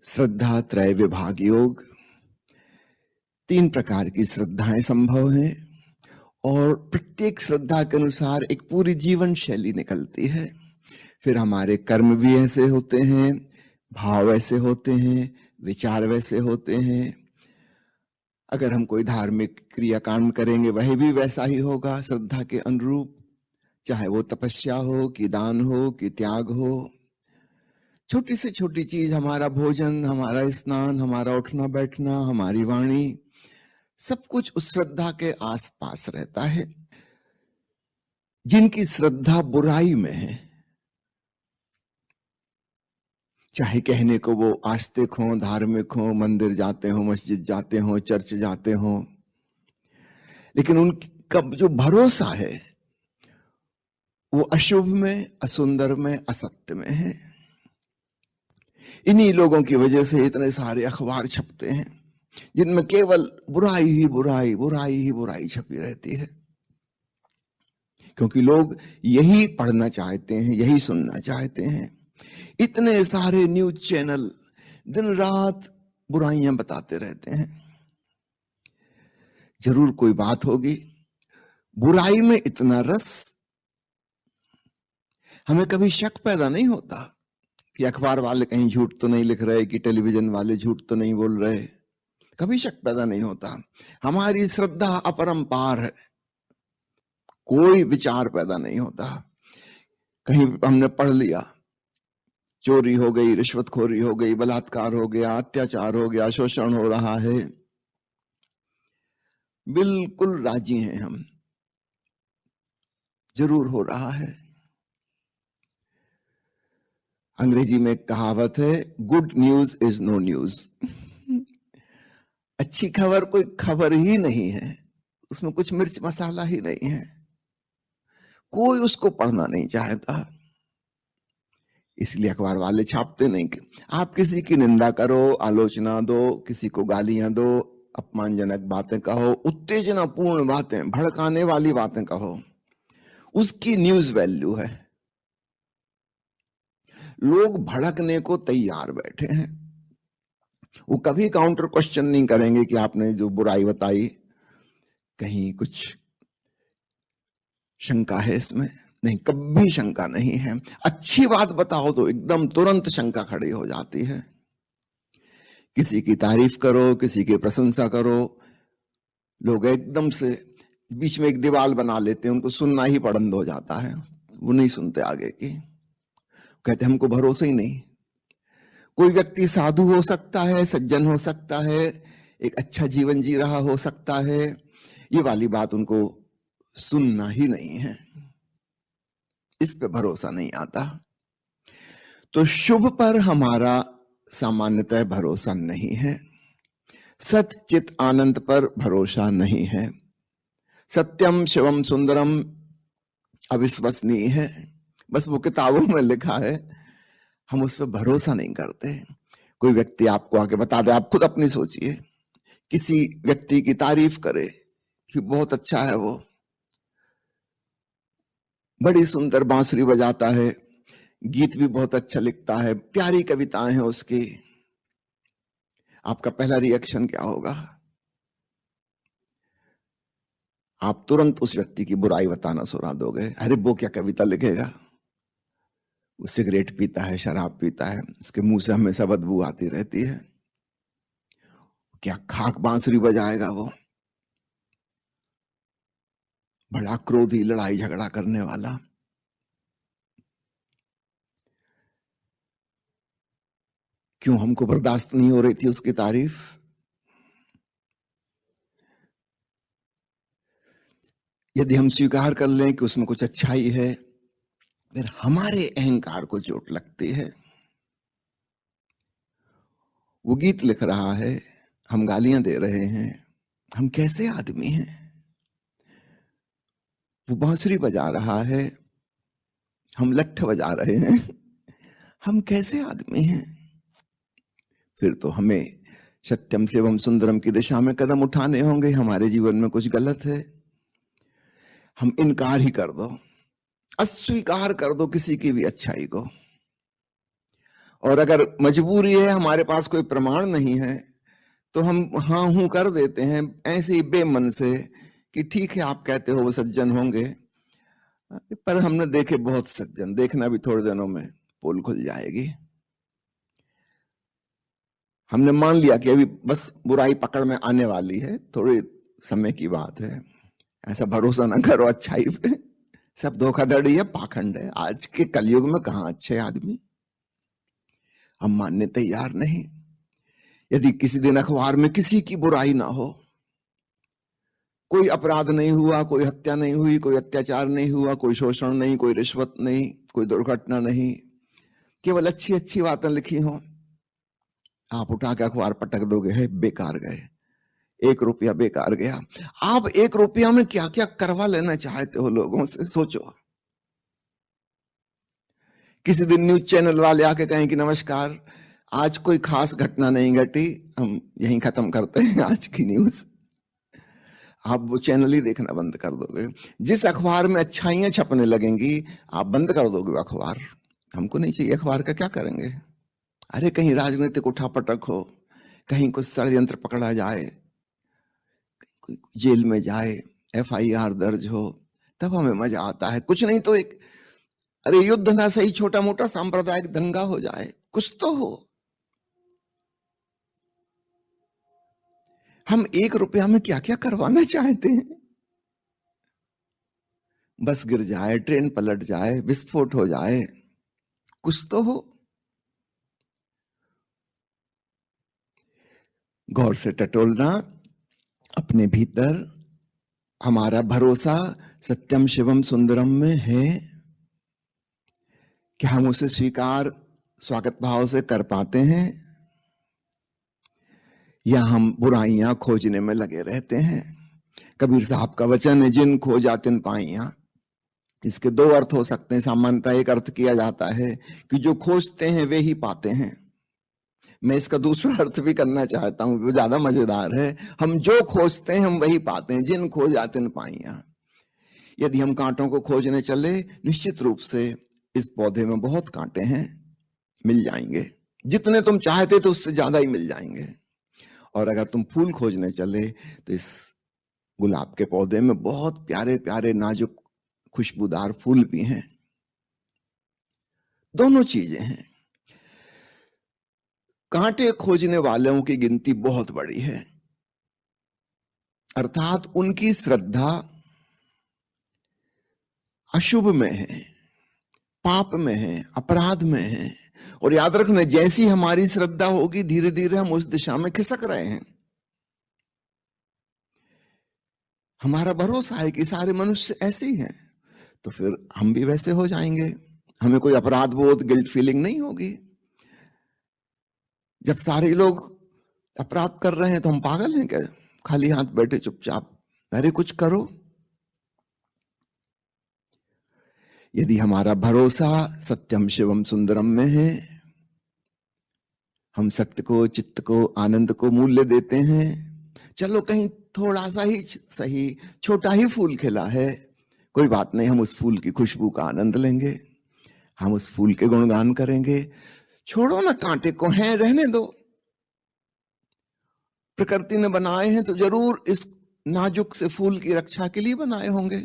श्रद्धा त्रय विभाग योग। 3 प्रकार की श्रद्धाएं संभव हैं और प्रत्येक श्रद्धा के अनुसार एक पूरी जीवन शैली निकलती है। फिर हमारे कर्म भी ऐसे होते हैं, भाव ऐसे होते हैं, विचार वैसे होते हैं। अगर हम कोई धार्मिक क्रियाकांड करेंगे वह भी वैसा ही होगा श्रद्धा के अनुरूप, चाहे वो तपस्या हो कि दान हो कि त्याग हो। छोटी से छोटी चीज, हमारा भोजन, हमारा स्नान, हमारा उठना बैठना, हमारी वाणी, सब कुछ उस श्रद्धा के आसपास रहता है। जिनकी श्रद्धा बुराई में है, चाहे कहने को वो आस्तिक हो, धार्मिक हो, मंदिर जाते हो, मस्जिद जाते हो, चर्च जाते हो, लेकिन उनका जो भरोसा है वो अशुभ में, असुंदर में, असत्य में है। इन्हीं लोगों की वजह से इतने सारे अखबार छपते हैं जिनमें केवल बुराई ही बुराई, बुराई ही बुराई छपी रहती है, क्योंकि लोग यही पढ़ना चाहते हैं, यही सुनना चाहते हैं। इतने सारे न्यूज चैनल दिन रात बुराइयां बताते रहते हैं। जरूर कोई बात होगी। बुराई में इतना रस, हमें कभी शक पैदा नहीं होता कि अखबार वाले कहीं झूठ तो नहीं लिख रहे, कि टेलीविजन वाले झूठ तो नहीं बोल रहे। कभी शक पैदा नहीं होता। हमारी श्रद्धा अपरंपार है, कोई विचार पैदा नहीं होता। कहीं हमने पढ़ लिया, चोरी हो गई, रिश्वतखोरी हो गई, बलात्कार हो गया, अत्याचार हो गया, शोषण हो रहा है, बिल्कुल राजी हैं हम, जरूर हो रहा है। अंग्रेजी में एक कहावत है, good news is no news. अच्छी खबर कोई खबर ही नहीं है, उसमें कुछ मिर्च मसाला ही नहीं है, कोई उसको पढ़ना नहीं चाहता, इसलिए अखबार वाले छापते नहीं। आप किसी की निंदा करो, आलोचना दो, किसी को गालियां दो, अपमानजनक बातें कहो, उत्तेजनापूर्ण बातें, भड़काने वाली बातें कहो, उसकी न्यूज वैल्यू है। लोग भड़कने को तैयार बैठे हैं। वो कभी काउंटर क्वेश्चन नहीं करेंगे कि आपने जो बुराई बताई कहीं कुछ शंका है इसमें, नहीं, कभी शंका नहीं है। अच्छी बात बताओ तो एकदम तुरंत शंका खड़ी हो जाती है। किसी की तारीफ करो, किसी की प्रशंसा करो, लोग एकदम से बीच में एक दीवार बना लेते हैं, उनको सुनना ही पसंद हो जाता है, वो नहीं सुनते आगे की। कहते हमको भरोसा ही नहीं। कोई व्यक्ति साधु हो सकता है, सज्जन हो सकता है, एक अच्छा जीवन जी रहा हो सकता है, ये वाली बात उनको सुनना ही नहीं है, इस पे भरोसा नहीं आता। तो शुभ पर हमारा सामान्यतः भरोसा नहीं है, सत चित आनंद पर भरोसा नहीं है, सत्यम शिवम सुंदरम अविश्वसनीय है, बस वो किताबों में लिखा है, हम उस पर भरोसा नहीं करते। कोई व्यक्ति आपको आके बता दे, आप खुद अपनी सोचिए, किसी व्यक्ति की तारीफ करे कि बहुत अच्छा है, वो बड़ी सुंदर बांसुरी बजाता है, गीत भी बहुत अच्छा लिखता है, प्यारी कविताएं हैं उसकी, आपका पहला रिएक्शन क्या होगा? आप तुरंत उस व्यक्ति की बुराई बताना सुना दोगे। अरे वो क्या कविता लिखेगा, वो सिगरेट पीता है, शराब पीता है, उसके मुंह से हमेशा बदबू आती रहती है, क्या खाक बांसुरी बजाएगा वो, बड़ा क्रोधी, लड़ाई झगड़ा करने वाला। क्यों हमको बर्दाश्त नहीं हो रही थी उसकी तारीफ? यदि हम स्वीकार कर लें कि उसमें कुछ अच्छाई है, फिर हमारे अहंकार को चोट लगती है। वो गीत लिख रहा है, हम गालियां दे रहे हैं, हम कैसे आदमी हैं? वो बांसुरी बजा रहा है, हम लठ बजा रहे हैं, हम कैसे आदमी हैं? फिर तो हमें सत्यम शिवम सुंदरम की दिशा में कदम उठाने होंगे। हमारे जीवन में कुछ गलत है, हम इनकार ही कर दो, अस्वीकार कर दो किसी की भी अच्छाई को, और अगर मजबूरी है, हमारे पास कोई प्रमाण नहीं है, तो हम हाँ हूं कर देते हैं ऐसे ही बेमन से कि ठीक है आप कहते हो वो सज्जन होंगे। पर हमने देखे बहुत सज्जन, देखना भी थोड़े दिनों में पोल खुल जाएगी। हमने मान लिया कि अभी बस बुराई पकड़ में आने वाली है, थोड़े समय की बात है। ऐसा भरोसा ना करो अच्छाई पे, सब धोखाधड़ी है, पाखंड है। आज के कलयुग में कहां अच्छे आदमी, हम मानने तैयार नहीं। यदि किसी दिन अखबार में किसी की बुराई ना हो, कोई अपराध नहीं हुआ, कोई हत्या नहीं हुई, कोई अत्याचार नहीं हुआ, कोई शोषण नहीं, कोई रिश्वत नहीं, कोई दुर्घटना नहीं, केवल अच्छी अच्छी बातें लिखी हो, आप उठा के अखबार पटक दोगे, है बेकार गए, 1 रुपया बेकार गया। आप 1 रुपया में क्या क्या करवा लेना चाहते हो लोगों से, सोचो। किसी दिन न्यूज चैनल वाले आके कहें कि नमस्कार, आज कोई खास घटना नहीं घटी, हम यहीं खत्म करते हैं आज की न्यूज। आप वो चैनल ही देखना बंद कर दोगे। जिस अखबार में अच्छाइयां छपने लगेंगी, आप बंद कर दोगे अखबार। हमको नहीं चाहिए अखबार का, क्या करेंगे? अरे कहीं राजनीतिक उठापटक हो, कहीं कुछ षड्यंत्र पकड़ा जाए, कोई जेल में जाए, FIR दर्ज हो, तब हमें मजा आता है। कुछ नहीं तो एक, अरे युद्ध ना सही, छोटा मोटा सांप्रदायिक दंगा हो जाए, कुछ तो हो। हम 1 रुपया में क्या क्या करवाना चाहते हैं। बस गिर जाए, ट्रेन पलट जाए, विस्फोट हो जाए, कुछ तो हो। गौर से टटोलना अपने भीतर। हमारा भरोसा सत्यम शिवम सुंदरम में है कि हम उसे स्वीकार स्वागत भाव से कर पाते हैं, या हम बुराइयां खोजने में लगे रहते हैं। कबीर साहब का वचन है, जिन खोजा तिन पाइयां। इसके 2 अर्थ हो सकते हैं। सामान्यतः एक अर्थ किया जाता है कि जो खोजते हैं वे ही पाते हैं। मैं इसका दूसरा अर्थ भी करना चाहता हूं, वो ज्यादा मजेदार है। हम जो खोजते हैं हम वही पाते हैं, जिन खोजा तिन पाइयां। यदि हम कांटों को खोजने चले, निश्चित रूप से इस पौधे में बहुत कांटे हैं, मिल जाएंगे। जितने तुम चाहते थे उससे ज्यादा ही मिल जाएंगे। और अगर तुम फूल खोजने चले, तो इस गुलाब के पौधे में बहुत प्यारे प्यारे नाजुक खुशबूदार फूल भी हैं। दोनों चीजें हैं। कांटे खोजने वालों की गिनती बहुत बड़ी है, अर्थात उनकी श्रद्धा अशुभ में है, पाप में है, अपराध में है। और याद रखना, जैसी हमारी श्रद्धा होगी, धीरे धीरे हम उस दिशा में खिसक रहे हैं। हमारा भरोसा है कि सारे मनुष्य ऐसे ही हैं, तो फिर हम भी वैसे हो जाएंगे। हमें कोई अपराध बोध, गिल्ट फीलिंग नहीं होगी। जब सारे लोग अपराध कर रहे हैं तो हम पागल हैं क्या, खाली हाथ बैठे चुपचाप? अरे कुछ करो। यदि हमारा भरोसा सत्यम शिवम सुंदरम में है, हम सत्य को, चित्त को, आनंद को मूल्य देते हैं। चलो कहीं थोड़ा सा ही सही, छोटा ही फूल खिला है, कोई बात नहीं, हम उस फूल की खुशबू का आनंद लेंगे, हम उस फूल के गुणगान करेंगे। छोड़ो ना कांटे को, हैं रहने दो। प्रकृति ने बनाए हैं तो जरूर इस नाजुक से फूल की रक्षा के लिए बनाए होंगे।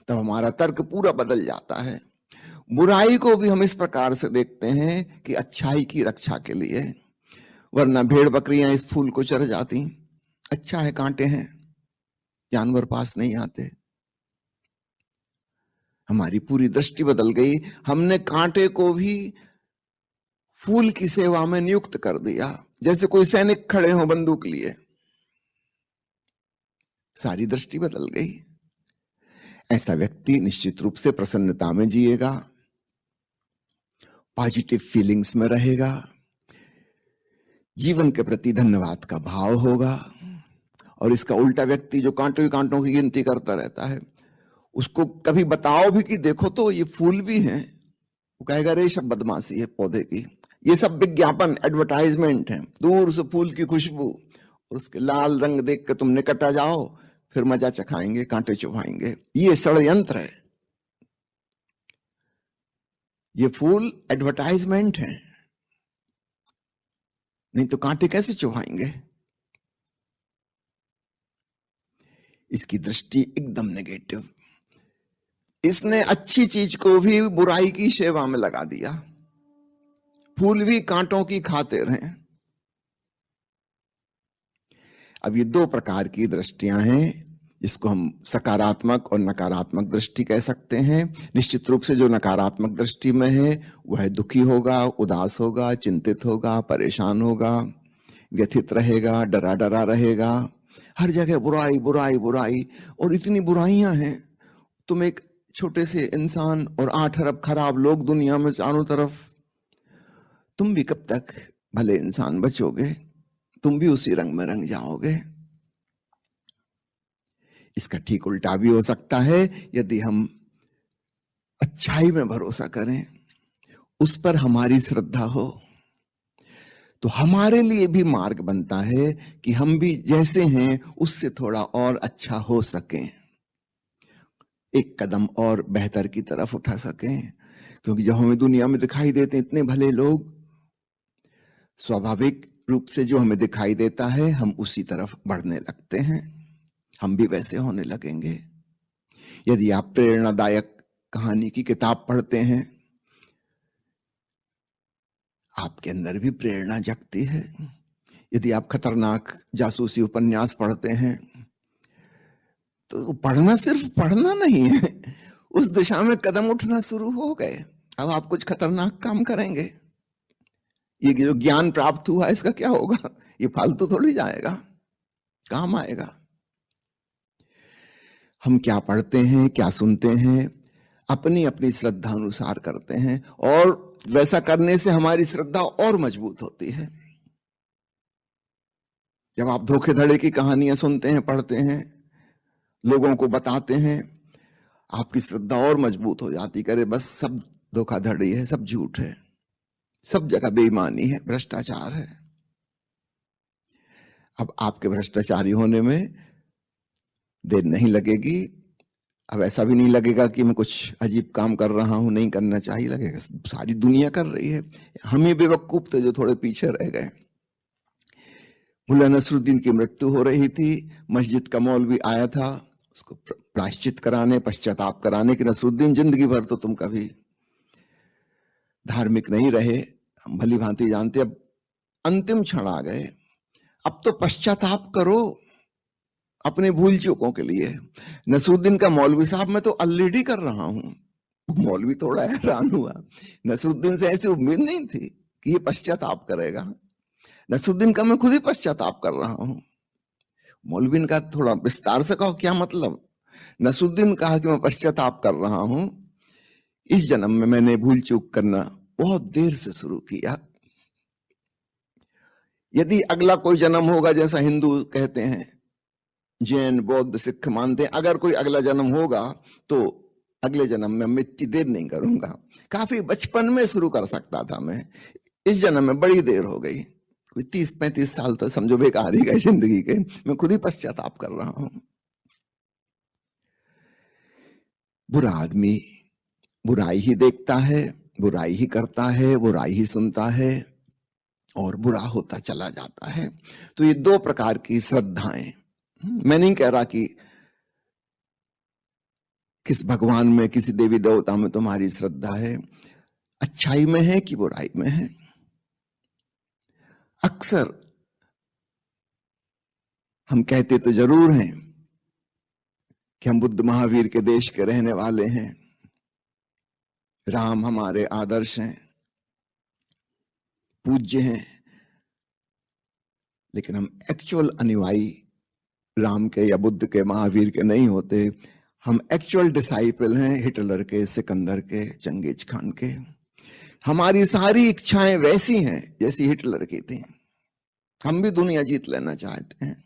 तब हमारा तर्क पूरा बदल जाता है। बुराई को भी हम इस प्रकार से देखते हैं कि अच्छाई की रक्षा के लिए, वरना भेड़ बकरियां इस फूल को चर जाती। अच्छा है कांटे हैं, जानवर पास नहीं आते। हमारी पूरी दृष्टि बदल गई। हमने कांटे को भी फूल की सेवा में नियुक्त कर दिया, जैसे कोई सैनिक खड़े हो बंदूक लिए। सारी दृष्टि बदल गई। ऐसा व्यक्ति निश्चित रूप से प्रसन्नता में जिएगा, पॉजिटिव फीलिंग्स में रहेगा, जीवन के प्रति धन्यवाद का भाव होगा। और इसका उल्टा व्यक्ति जो कांटों ही कांटों की गिनती करता रहता है, उसको कभी बताओ भी कि देखो तो ये फूल भी हैं, वो कहेगा रे सब बदमाशी है पौधे की, ये सब विज्ञापन, एडवर्टाइजमेंट है। दूर से फूल की खुशबू और उसके लाल रंग देख के तुम निकट आ जाओ, फिर मजा चखाएंगे, कांटे चुभाएंगे। ये षड्यंत्र है। ये फूल एडवर्टाइजमेंट है, नहीं तो कांटे कैसे चुभाएंगे। इसकी दृष्टि एकदम नेगेटिव। इसने अच्छी चीज को भी बुराई की सेवा में लगा दिया। फूल भी कांटों की खातिर हैं। अब ये दो प्रकार की दृष्टियां हैं, जिसको हम सकारात्मक और नकारात्मक दृष्टि कह सकते हैं। निश्चित रूप से जो नकारात्मक दृष्टि में है वह दुखी होगा, उदास होगा, चिंतित होगा, परेशान होगा, व्यथित रहेगा, डरा डरा रहेगा। हर जगह बुराई बुराई बुराई, और इतनी बुराइयां हैं। तुम एक छोटे से इंसान और 8 अरब खराब लोग दुनिया में चारों तरफ, तुम भी कब तक भले इंसान बचोगे? तुम भी उसी रंग में रंग जाओगे। इसका ठीक उल्टा भी हो सकता है। यदि हम अच्छाई में भरोसा करें, उस पर हमारी श्रद्धा हो, तो हमारे लिए भी मार्ग बनता है कि हम भी जैसे हैं उससे थोड़ा और अच्छा हो सकें, एक कदम और बेहतर की तरफ उठा सकें। क्योंकि जब हमें दुनिया में दिखाई देते हैं इतने भले लोग, स्वाभाविक रूप से जो हमें दिखाई देता है हम उसी तरफ बढ़ने लगते हैं, हम भी वैसे होने लगेंगे। यदि आप प्रेरणादायक कहानी की किताब पढ़ते हैं, आपके अंदर भी प्रेरणा जगती है। यदि आप खतरनाक जासूसी उपन्यास पढ़ते हैं, तो पढ़ना सिर्फ पढ़ना नहीं है, उस दिशा में कदम उठना शुरू हो गए। अब आप कुछ खतरनाक काम करेंगे, ये जो ज्ञान प्राप्त हुआ इसका क्या होगा? ये फालतू थोड़ी जाएगा, काम आएगा। हम क्या पढ़ते हैं, क्या सुनते हैं, अपनी अपनी श्रद्धा अनुसार करते हैं, और वैसा करने से हमारी श्रद्धा और मजबूत होती है। जब आप धोखेधड़े की कहानियां सुनते हैं, पढ़ते हैं, लोगों को बताते हैं, आपकी श्रद्धा और मजबूत हो जाती। करे बस सब धोखाधड़ी है, सब झूठ है, सब जगह बेईमानी है, भ्रष्टाचार है। अब आपके भ्रष्टाचारी होने में देर नहीं लगेगी। अब ऐसा भी नहीं लगेगा कि मैं कुछ अजीब काम कर रहा हूं, नहीं करना चाहिए, लगेगा सारी दुनिया कर रही है, हम ही बेवकूफ थे जो थोड़े पीछे रह गए। मुल्ला नसरुद्दीन की मृत्यु हो रही थी, मस्जिद का मौलवी आया था उसको प्रायश्चित कराने, पश्चाताप कराने कि नसरुद्दीन जिंदगी भर तो तुम कभी धार्मिक नहीं रहे, हम भली भांति जानते, अब अंतिम क्षण आ गए, अब तो पश्चाताप करो अपने भूल चूकों के लिए। नसरुद्दीन का मौलवी साहब मैं तो ऑलरेडी कर रहा हूं। मौलवी थोड़ा हैरान हुआ, नसरुद्दीन से ऐसी उम्मीद नहीं थी कि ये पश्चाताप करेगा। नसरुद्दीन का मैं खुद ही पश्चाताप कर रहा हूं। मौलवी का थोड़ा विस्तार से कहो क्या मतलब? नसरुद्दीन कहा कि मैं पश्चाताप कर रहा हूं, इस जन्म में मैंने भूल चूक करना बहुत देर से शुरू किया। यदि अगला कोई जन्म होगा, जैसा हिंदू कहते हैं, जैन बौद्ध सिख मानते हैं, अगर कोई अगला जन्म होगा तो अगले जन्म में मैं इतनी देर नहीं करूंगा, काफी बचपन में शुरू कर सकता था मैं, इस जन्म में बड़ी देर हो गई, कोई 30-35 साल तो समझो बेकार ही गए जिंदगी के, मैं खुद ही पश्चाताप कर रहा हूं। बुरा आदमी बुराई ही देखता है, बुराई ही करता है, बुराई ही सुनता है, और बुरा होता चला जाता है। तो ये दो प्रकार की श्रद्धाएं, मैं नहीं कह रहा कि किस भगवान में, किसी देवी देवता में तुम्हारी श्रद्धा है, अच्छाई में है कि बुराई में है। अक्सर हम कहते तो जरूर हैं कि हम बुद्ध महावीर के देश के रहने वाले हैं, राम हमारे आदर्श हैं, पूज्य हैं, लेकिन हम एक्चुअल अनुयायी राम के या बुद्ध के, महावीर के नहीं होते। हम एक्चुअल डिसाइपल हैं हिटलर के, सिकंदर के, चंगेज खान के। हमारी सारी इच्छाएं वैसी हैं जैसी हिटलर की थी, हम भी दुनिया जीत लेना चाहते हैं।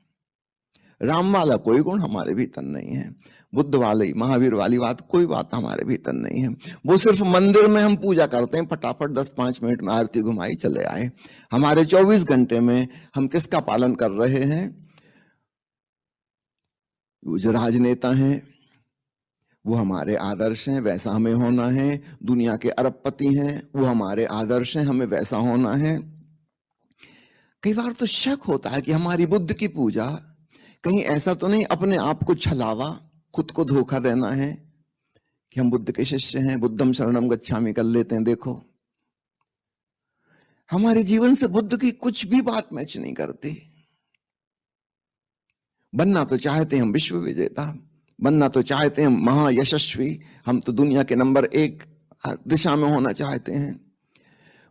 राम वाला कोई गुण हमारे भीतर नहीं है, बुद्ध वाली, महावीर वाली बात, कोई बात हमारे भीतर नहीं है। वो सिर्फ मंदिर में हम पूजा करते हैं, फटाफट 10-5 मिनट में आरती घुमाई चले आए। हमारे 24 घंटे में हम किसका पालन कर रहे हैं? वो जो राजनेता हैं वो हमारे आदर्श हैं, वैसा हमें होना है। दुनिया के अरबपति हैं, वो हमारे आदर्श हैं, हमें वैसा होना है। कई बार तो शक होता है कि हमारी बुद्ध की पूजा कहीं ऐसा तो नहीं अपने आप को छलावा, खुद को धोखा देना है कि हम बुद्ध के शिष्य हैं, बुद्धम शरणम गच्छामि कर लेते हैं। देखो, हमारे जीवन से बुद्ध की कुछ भी बात मैच नहीं करती। बनना तो चाहते हैं हम विश्व विजेता, बनना तो चाहते हैं महायशस्वी, हम तो दुनिया के नंबर 1 दिशा में होना चाहते हैं।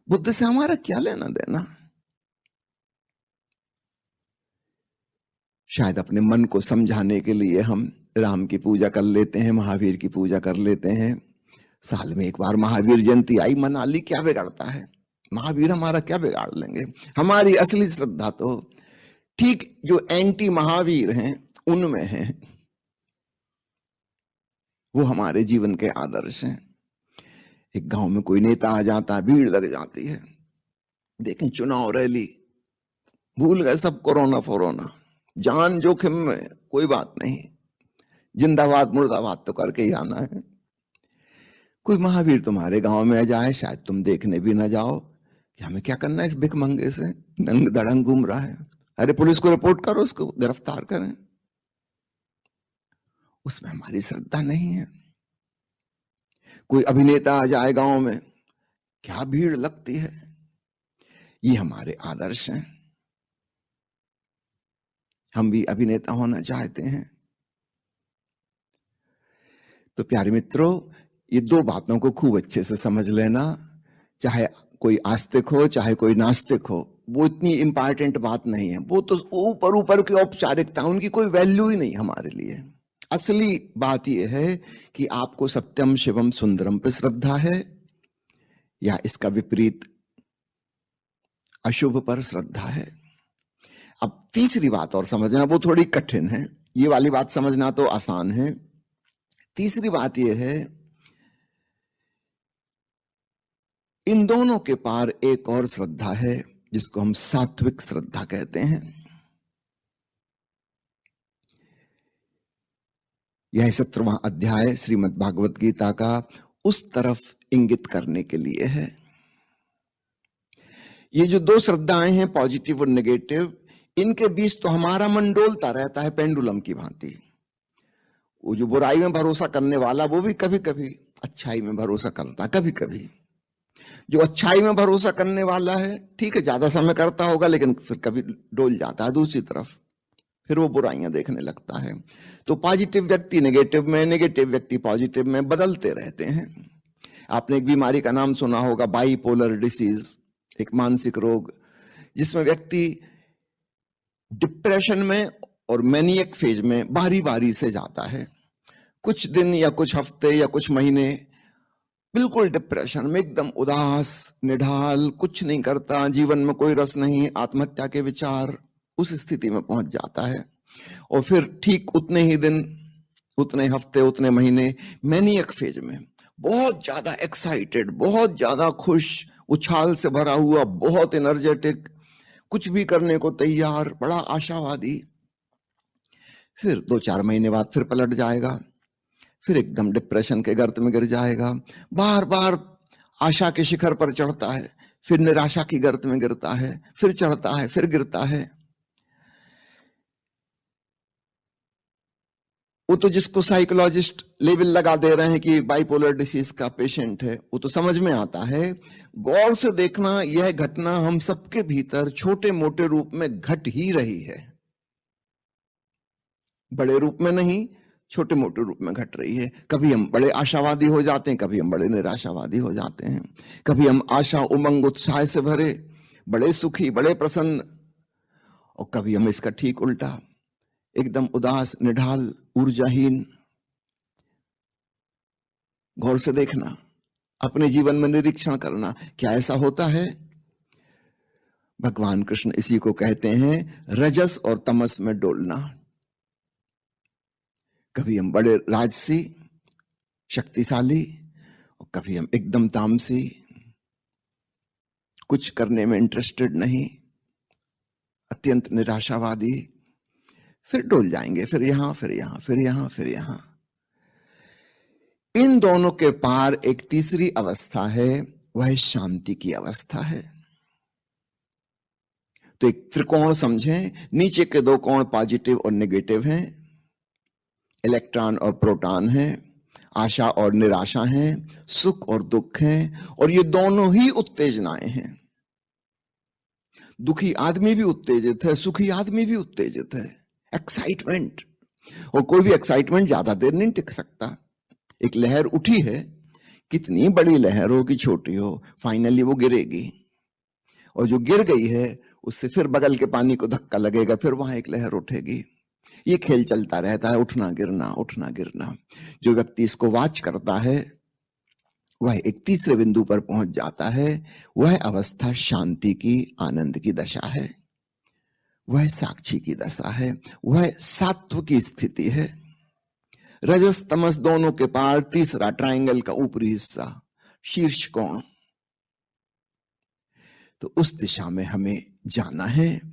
बुद्ध से हमारा क्या लेना देना? शायद अपने मन को समझाने के लिए हम राम की पूजा कर लेते हैं, महावीर की पूजा कर लेते हैं। साल में एक बार महावीर जयंती आई, मना ली, क्या बिगाड़ता है? महावीर हमारा क्या बिगाड़ लेंगे? हमारी असली श्रद्धा तो ठीक जो एंटी महावीर हैं उनमें है। वो हमारे जीवन के आदर्श हैं। एक गांव में कोई नेता आ जाता है, भीड़ लग जाती है। देखें, चुनाव रैली, भूल गए सब कोरोना फोरोना, जान जोखिम में, कोई बात नहीं, जिंदाबाद मुर्दाबाद तो करके ही आना है। कोई महावीर तुम्हारे गांव में आ जाए, शायद तुम देखने भी ना जाओ कि हमें क्या करना है इस भिखमंगे से, नंग दड़ंग घूम रहा है। अरे पुलिस को रिपोर्ट करो, उसको गिरफ्तार करें। उसमें हमारी श्रद्धा नहीं है। कोई अभिनेता आ जाए गांव में, क्या भीड़ लगती है। ये हमारे आदर्श हैं। हम भी अभिनेता होना चाहते हैं। तो प्यारे मित्रों, ये 2 बातों को खूब अच्छे से समझ लेना। चाहे कोई आस्तिक हो, चाहे कोई नास्तिक हो, वो इतनी इंपॉर्टेंट बात नहीं है। वो तो ऊपर ऊपर की औपचारिकता, उनकी कोई वैल्यू ही नहीं हमारे लिए। असली बात यह है कि आपको सत्यम शिवम सुंदरम पे श्रद्धा है या इसका विपरीत अशुभ पर श्रद्धा है। अब तीसरी बात और समझना, वो थोड़ी कठिन है। ये वाली बात समझना तो आसान है। तीसरी बात यह है, इन दोनों के पार एक और श्रद्धा है जिसको हम सात्विक श्रद्धा कहते हैं। यह 17वां अध्याय श्रीमद् भागवत गीता का उस तरफ इंगित करने के लिए है। ये जो 2 श्रद्धाएं हैं, पॉजिटिव और नेगेटिव, इनके बीच तो हमारा मन डोलता रहता है पेंडुलम की भांति। वो जो बुराई में भरोसा करने वाला, वो भी कभी कभी अच्छाई में भरोसा करता है। कभी कभी जो अच्छाई में भरोसा करने वाला है, ठीक है, ज्यादा समय करता होगा, लेकिन फिर कभी डोल जाता है दूसरी तरफ, फिर वो बुराइयां देखने लगता है। तो पॉजिटिव व्यक्ति नेगेटिव में, नेगेटिव व्यक्ति पॉजिटिव में बदलते रहते हैं। आपने एक बीमारी का नाम सुना होगा, बाइपोलर डिसीज, एक मानसिक रोग, जिसमें व्यक्ति डिप्रेशन में और मैनियक फेज में बारी बारी से जाता है। कुछ दिन या कुछ हफ्ते या कुछ महीने बिल्कुल डिप्रेशन में, एकदम उदास, निढाल, कुछ नहीं करता, जीवन में कोई रस नहीं, आत्महत्या के विचार, उस स्थिति में पहुंच जाता है। और फिर ठीक उतने ही दिन, उतने हफ्ते, उतने महीने मैनियक फेज में बहुत ज्यादा एक्साइटेड, बहुत ज्यादा खुश, उछाल से भरा हुआ, बहुत एनर्जेटिक, कुछ भी करने को तैयार, बड़ा आशावादी। फिर 2-4 महीने बाद फिर पलट जाएगा, फिर एकदम डिप्रेशन के गर्त में गिर जाएगा। बार बार आशा के शिखर पर चढ़ता है, फिर निराशा की गर्त में गिरता है, फिर चढ़ता है, फिर गिरता है। वो तो जिसको साइकोलॉजिस्ट लेवल लगा दे रहे हैं कि बाइपोलर डिसीज का पेशेंट है, वो तो समझ में आता है। गौर से देखना, यह घटना हम सबके भीतर छोटे मोटे रूप में घट ही रही है, बड़े रूप में नहीं, छोटे मोटे रूप में घट रही है। कभी हम बड़े आशावादी हो जाते हैं, कभी हम बड़े निराशावादी हो जाते हैं। कभी हम आशा, उमंग, उत्साह से भरे, बड़े सुखी, बड़े प्रसन्न, और कभी हम इसका ठीक उल्टा, एकदम उदास, निढाल, ऊर्जाहीन। गौर से देखना, अपने जीवन में निरीक्षण करना, क्या ऐसा होता है? भगवान कृष्ण इसी को कहते हैं रजस और तमस में डोलना। कभी हम बड़े राजसी, शक्तिशाली, और कभी हम एकदम तामसी, कुछ करने में इंटरेस्टेड नहीं, अत्यंत इन दोनों के पार एक तीसरी अवस्था है, वह शांति की अवस्था है। तो एक त्रिकोण समझें, नीचे के दो कोण पॉजिटिव और नेगेटिव हैं, इलेक्ट्रॉन और प्रोटॉन हैं, आशा और निराशा हैं, सुख और दुख हैं, और ये दोनों ही उत्तेजनाएं हैं। दुखी आदमी भी उत्तेजित है, सुखी आदमी भी उत्तेजित है। एक्साइटमेंट, और कोई भी एक्साइटमेंट ज्यादा देर नहीं टिक सकता। एक लहर उठी है, कितनी बड़ी लहर हो कि छोटी हो, फाइनली वो गिरेगी, और जो गिर गई है उससे फिर बगल के पानी को धक्का लगेगा, फिर वहां एक लहर उठेगी। ये खेल चलता रहता है, उठना गिरना उठना गिरना। जो व्यक्ति इसको वॉच करता है वह एक तीसरे बिंदु पर पहुंच जाता है। वह अवस्था शांति की, आनंद की दशा है, वह साक्षी की दशा है, वह सात्व की स्थिति है। रजस तमस दोनों के पार तीसरा ट्रायंगल का ऊपरी हिस्सा, शीर्ष कोण। तो उस दिशा में हमें जाना है।